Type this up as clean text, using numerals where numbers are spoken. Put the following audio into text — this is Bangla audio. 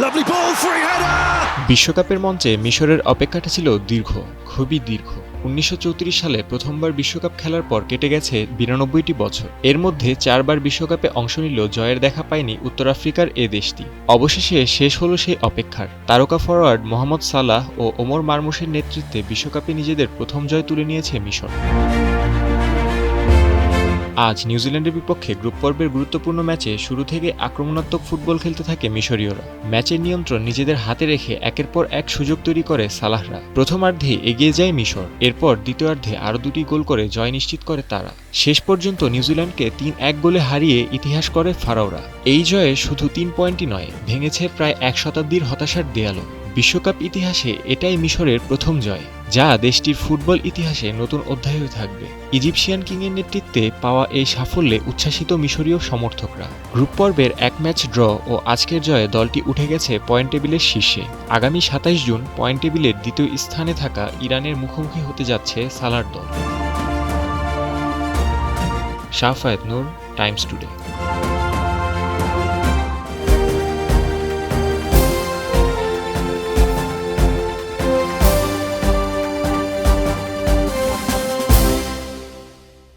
Lovely ball, free header! বিশ্বকাপের মঞ্চে মিশরের অপেক্ষাটা ছিল দীর্ঘ, খুবই দীর্ঘ। ১৯৩৪ সালে প্রথমবার বিশ্বকাপ খেলার পর কেটে গেছে ৯২টি বছর। এর মধ্যে ৪ বার বিশ্বকাপে অংশ নিলেও জয়ের দেখা পায়নি উত্তর আফ্রিকার এ দেশটি। অবশেষে শেষ হলো সেই অপেক্ষার। তারকা ফরোয়ার্ড মোহাম্মদ সালাহ ও ওমর মারমুশের নেতৃত্বে বিশ্বকাপে নিজেদের প্রথম জয় তুলে নিয়েছে মিশর। আজ নিউজিল্যান্ডের বিপক্ষে গ্রুপ পর্বের গুরুত্বপূর্ণ ম্যাচে শুরু থেকে আক্রমণাত্মক ফুটবল খেলতে থাকে মিশরীয়রা। ম্যাচের নিয়ন্ত্রণ নিজেদের হাতে রেখে একের পর এক সুযোগ তৈরি করে সালাহরা। প্রথমার্ধে এগিয়ে যায় মিশর, এরপর দ্বিতীয়ার্ধে আরও ২টি গোল করে জয় নিশ্চিত করে তারা। শেষ পর্যন্ত নিউজিল্যান্ডকে ৩-১ গোলে হারিয়ে ইতিহাস করে ফারাওরা। এই জয়ে শুধু ৩ পয়েন্টই নয়, ভেঙেছে প্রায় ১ শতাব্দীর হতাশার দেয়ালও। বিশ্বকাপ ইতিহাসে এটাই মিশরের প্রথম জয়, যা দেশটির ফুটবল ইতিহাসে নতুন অধ্যায় হয়ে থাকবে। ইজিপশিয়ান কিংয়ের নেতৃত্বে পাওয়া এই সাফল্যে উচ্ছ্বাসিত মিশরীয় সমর্থকরা। গ্রুপ পর্বের এক ম্যাচ ড্র ও আজকের জয়ে দলটি উঠে গেছে পয়েন্ট টেবিলের শীর্ষে। আগামী ২৭ জুন পয়েন্ট টেবিলের দ্বিতীয় স্থানে থাকা ইরানের মুখোমুখি হতে যাচ্ছে সালার দল। শাফায়েত নূর, টাইমস টুডে।